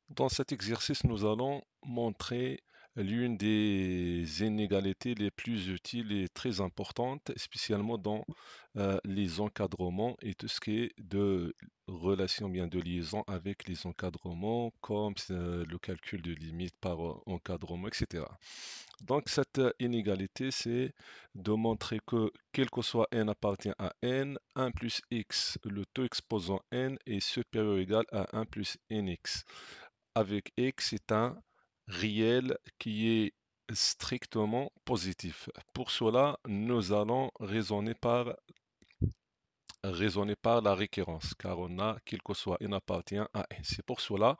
Dans cet exercice, nous allons montrer l'une des inégalités les plus utiles et très importantes, spécialement dans les encadrements et tout ce qui est de relation, bien de liaison avec les encadrements, comme le calcul de limite par encadrement, etc. Donc, cette inégalité, c'est de montrer que, quel que soit n appartient à n, 1 plus x, le taux exposant n est supérieur ou égal à 1 plus nx. Avec x, c'est un réel qui est strictement positif. Pour cela, nous allons raisonner par la récurrence, car on a, quel que soit n appartient à n. C'est pour cela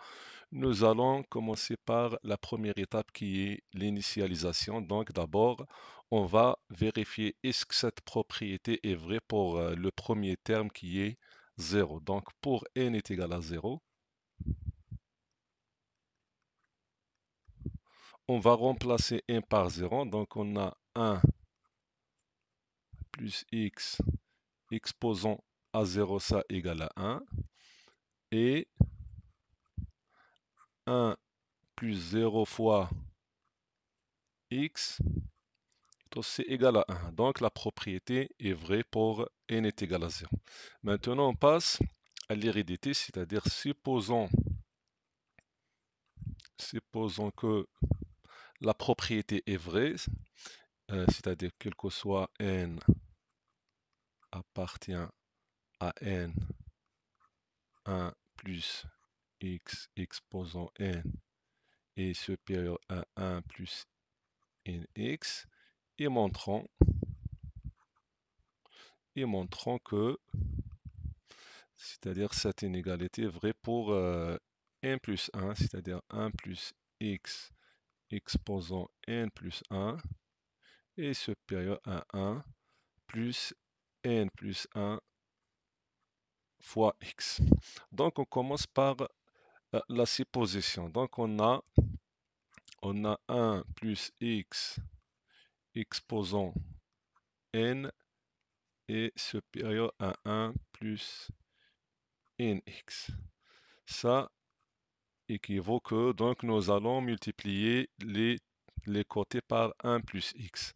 nous allons commencer par la première étape qui est l'initialisation. Donc d'abord, on va vérifier est-ce que cette propriété est vraie pour le premier terme qui est 0. Donc pour n est égal à 0, on va remplacer n par 0. Donc on a 1 plus x exposant à 0, ça égale à 1. Et 1 plus 0 fois x c'est égal à 1. Donc la propriété est vraie pour n est égal à 0. Maintenant, on passe à l'hérédité, c'est-à-dire supposons que la propriété est vraie, c'est-à-dire quel que soit n appartient à n, 1 plus x exposant n est supérieur à 1 plus nx, et montrons que c'est-à-dire cette inégalité est vraie pour n plus 1, c'est-à-dire 1 plus x exposant n plus 1 est supérieur à 1 plus n plus 1 fois x. Donc on commence par la supposition. Donc on a 1 plus x exposant n est supérieur à 1 plus nx. Ça équivaut que donc nous allons multiplier les côtés par 1 plus x.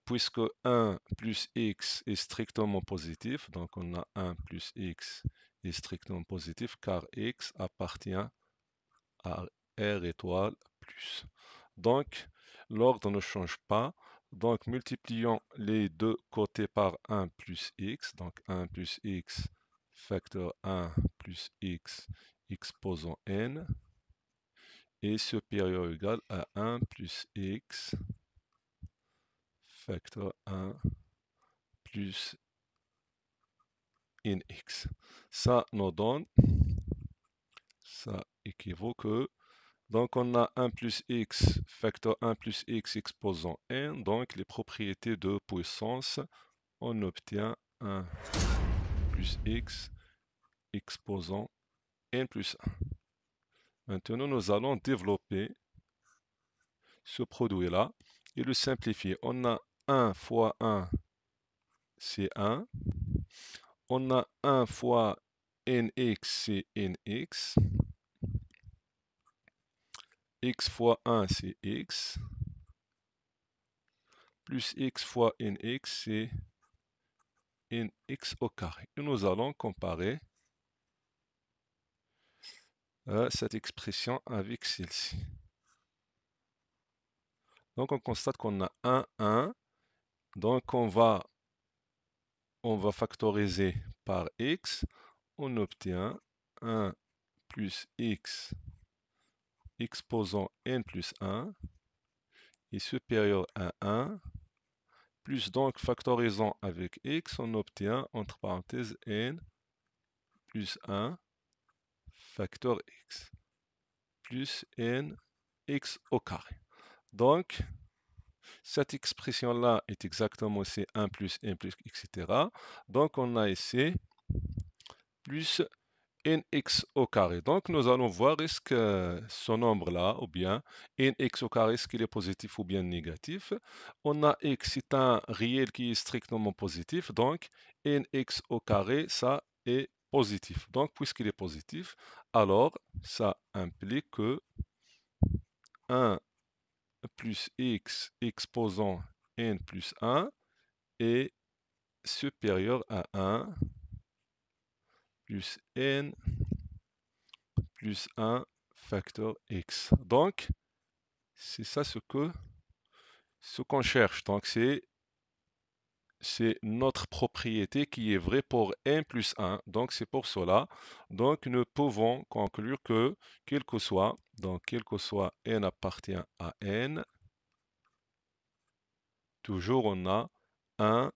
Puisque 1 plus x est strictement positif, donc on a 1 plus x est strictement positif car x appartient à r étoile plus. Donc l'ordre ne change pas. Donc multiplions les deux côtés par 1 plus x, donc 1 plus x facteur 1 plus x exposant n est supérieur ou égal à 1 plus x facteur 1 plus nx. Ça nous donne, ça équivaut que, donc on a 1 plus x facteur 1 plus x exposant n, donc les propriétés de puissance, on obtient 1 plus x exposant n plus 1. Maintenant, nous allons développer ce produit-là et le simplifier. On a 1 fois 1, c'est 1. On a 1 fois nx, c'est nx. X fois 1, c'est x. Plus x fois nx, c'est nx au carré. Et nous allons comparer cette expression avec celle-ci. Donc on constate qu'on a 1, 1. Donc on va factoriser par x. On obtient 1 plus x exposant n plus 1 est supérieur à 1. Plus donc factorisant avec x, on obtient entre parenthèses n plus 1 facteur x plus n x au carré. Donc, cette expression-là est exactement aussi 1 plus n plus etc. Donc, on a ici plus nx au carré. Donc, nous allons voir est-ce que ce nombre-là, ou bien nx au carré, est-ce qu'il est positif ou bien négatif. On a x, c'est un réel qui est strictement positif. Donc, nx au carré, ça est positif. Donc, puisqu'il est positif, alors ça implique que 1 plus x exposant n plus 1 est supérieur à 1 plus n plus 1 facteur x. Donc, c'est ça ce qu'on cherche. Donc, c'est notre propriété qui est vraie pour n plus 1. Donc, c'est pour cela. Donc, nous pouvons conclure que, quel que soit n appartient à n, toujours on a 1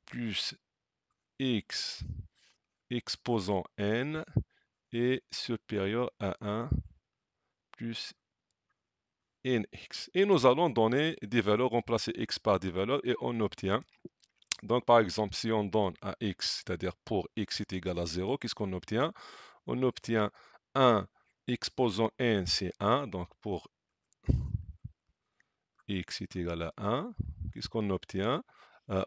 plus x exposant n est supérieur à 1 plus nx. Et nous allons donner des valeurs, remplacer x par des valeurs et on obtient. Donc par exemple, si on donne à x, c'est-à-dire pour x est égal à 0, qu'est-ce qu'on obtient? On obtient 1 exposant n, c'est 1. Donc pour x est égal à 1, qu'est-ce qu'on obtient?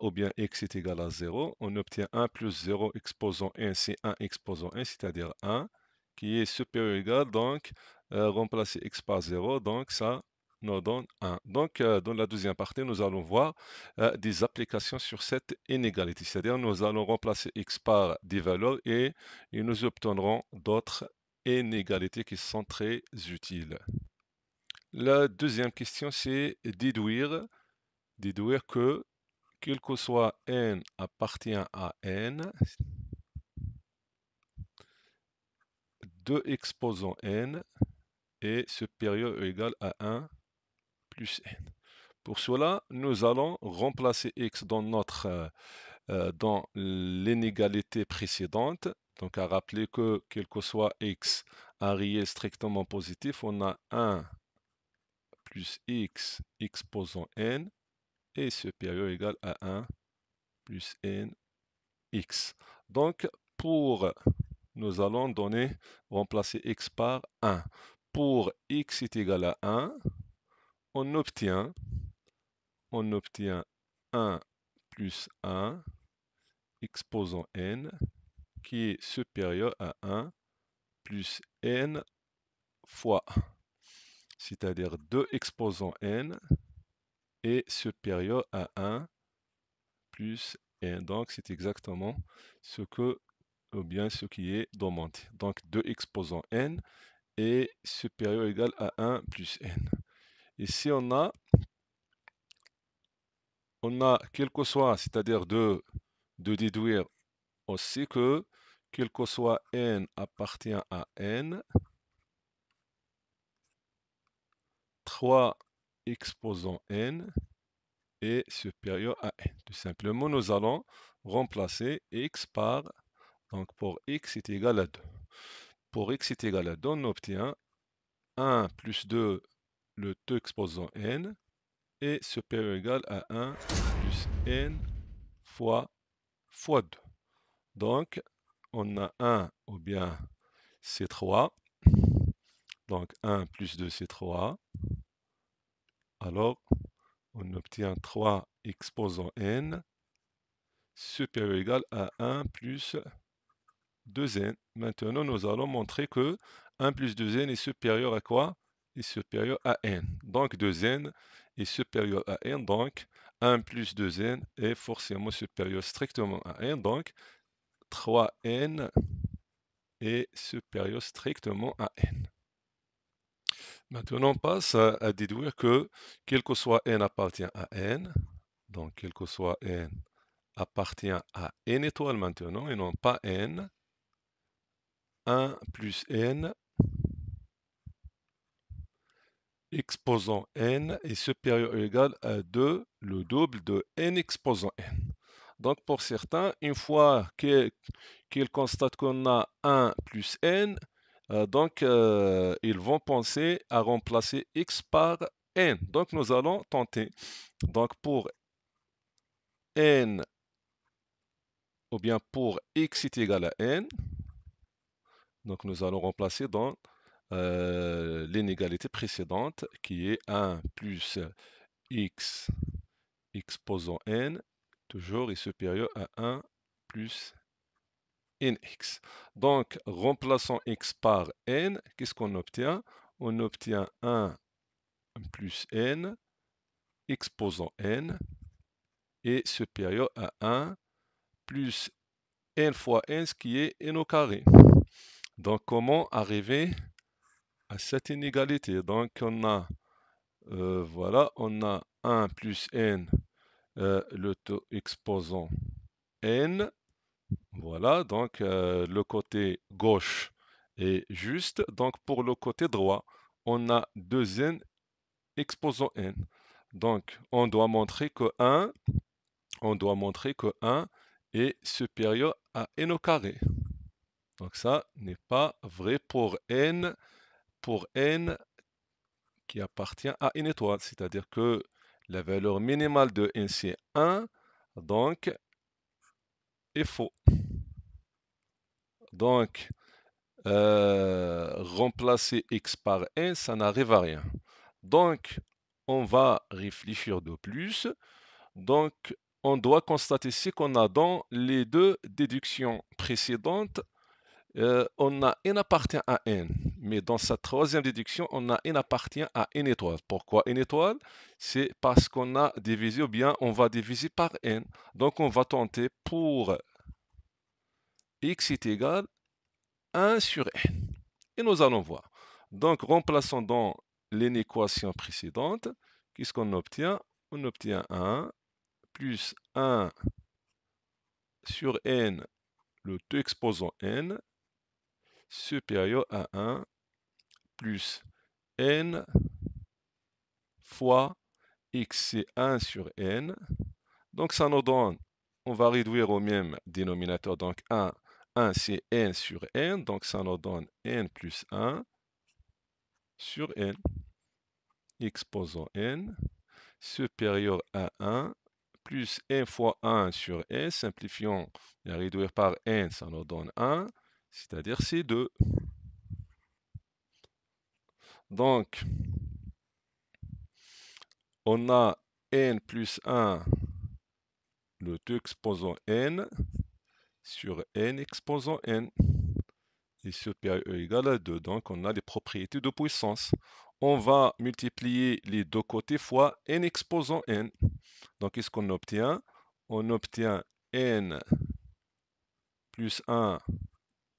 Ou bien x est égal à 0, on obtient 1 plus 0 exposant n, c'est 1 exposant n, c'est-à-dire 1, qui est supérieur ou égal, donc remplacer x par 0, donc ça nous donne 1. Donc dans la deuxième partie, nous allons voir des applications sur cette inégalité, c'est-à-dire nous allons remplacer x par des valeurs et nous obtiendrons d'autres inégalités qui sont très utiles. La deuxième question, c'est déduire que, quel que soit n appartient à n, 2 exposant n est supérieur ou égal à 1 plus n. Pour cela, nous allons remplacer x dans l'inégalité précédente. Donc à rappeler que, quel que soit x, un réel strictement positif, on a 1 plus x exposant n est supérieur ou égal à 1 plus n x. Donc, nous allons remplacer x par 1. Pour x est égal à 1, on obtient 1 plus 1 exposant n qui est supérieur à 1 plus n fois 1. C'est-à-dire 2 exposant n est supérieur à 1 plus n. Donc, c'est exactement ou bien ce qui est demandé. Donc 2 exposant n est supérieur ou égal à 1 plus n. Ici on a quel que soit, c'est-à-dire de déduire aussi que quel que soit n appartient à n, 3 exposant n est supérieur à n. Tout simplement, nous allons remplacer x par, donc pour x est égal à 2. Pour x est égal à 2, on obtient 1 plus 2, le 2 exposant n, est supérieur ou égal à 1 plus n fois 2. Donc, on a 1 ou bien c'est 3. Donc 1 plus 2 c'est 3. Alors, on obtient 3 exposant n supérieur ou égal à 1 plus 2n. Maintenant, nous allons montrer que 1 plus 2n est supérieur à quoi? Est supérieur à n. Donc 2n est supérieur à n. Donc 1 plus 2n est forcément supérieur strictement à n. Donc 3n est supérieur strictement à n. Maintenant, on passe à déduire que quel que soit n appartient à n, donc quel que soit n appartient à n étoile maintenant et non pas n, 1 plus n exposant n est supérieur ou égal à 2, le double de n exposant n. Donc pour certains, une fois qu'ils constatent qu'on a 1 plus n, ils vont penser à remplacer x par n. Donc nous allons tenter. Donc pour n, ou bien pour x est égal à n, donc nous allons remplacer dans l'inégalité précédente qui est 1 plus x exposant n, toujours est supérieur à 1 plus nx. Donc, remplaçons x par n, qu'est-ce qu'on obtient? On obtient 1 plus n, exposant n, et supérieur à 1 plus n fois n, ce qui est n au carré. Donc, comment arriver à cette inégalité? Donc, on a, voilà, on a 1 plus n, le taux exposant n. Voilà, donc le côté gauche est juste. Donc, pour le côté droit, on a 2n exposant n. Donc, on doit montrer que 1 est supérieur à n au carré. Donc ça n'est pas vrai pour n qui appartient à une étoile, c'est-à-dire que la valeur minimale de n c'est 1, donc est faux. Donc remplacer x par n, ça n'arrive à rien. Donc on va réfléchir de plus. Donc on doit constater ce qu'on a dans les deux déductions précédentes. On a n appartient à n, mais dans sa troisième déduction, on a n appartient à n étoile. Pourquoi n étoile? C'est parce qu'on a divisé, ou bien on va diviser par n. Donc on va tenter pour x est égal à 1 sur n. Et nous allons voir. Donc remplaçons dans l'équation précédente. Qu'est-ce qu'on obtient? On obtient 1 plus 1 sur n, le tout exposant n, supérieur à 1 plus n fois x, c'est 1 sur n. Donc ça nous donne, on va réduire au même dénominateur, donc 1 c'est n sur n, donc ça nous donne n plus 1 sur n, exposant n, supérieur à 1, plus n fois 1 sur n, simplifions et réduire par n, ça nous donne 1, c'est-à-dire c'est 2. Donc, on a n plus 1, le tout exposant n, sur n exposant n, est supérieur ou égal à 2. Donc, on a les propriétés de puissance. On va multiplier les deux côtés fois n exposant n. Donc, qu'est-ce qu'on obtient? On obtient n plus 1,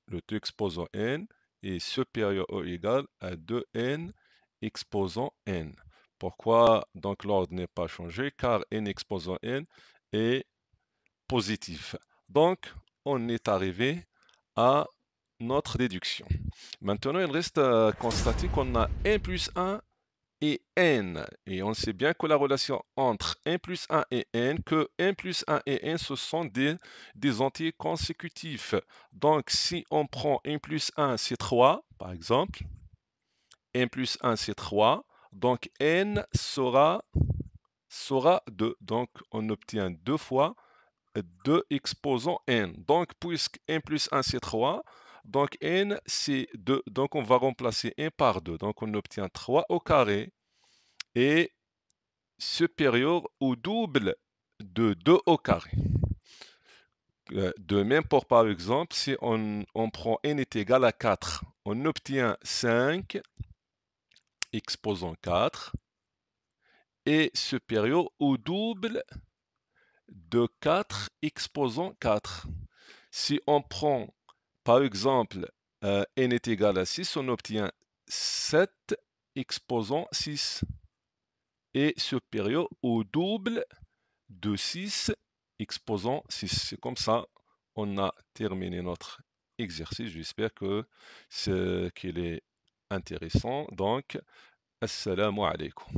le tout exposant n, est supérieur ou égal à 2n exposant n. Pourquoi donc l'ordre n'est pas changé? Car n exposant n est positif. Donc, on est arrivé à notre déduction. Maintenant, il reste à constater qu'on a n plus 1 et n. Et on sait bien que la relation entre n plus 1 et n, que n plus 1 et n, ce sont des entiers consécutifs. Donc, si on prend n plus 1, c'est 3, par exemple, n plus 1, c'est 3, donc n sera 2. Donc, on obtient 2 fois 2 exposant n. Donc, puisque n plus 1, c'est 3, donc n, c'est 2. Donc, on va remplacer n par 2. Donc, on obtient 3 au carré est supérieur au double de 2 au carré. De même pour, par exemple, si on prend n est égal à 4, on obtient 5 exposant 4 est supérieur au double de 4 exposant 4. Si on prend, par exemple, n est égal à 6, on obtient 7 exposant 6 est supérieur au double de 6 exposant 6. C'est comme ça, on a terminé notre exercice. J'espère qu'il est intéressant. Donc, assalamu alaikum.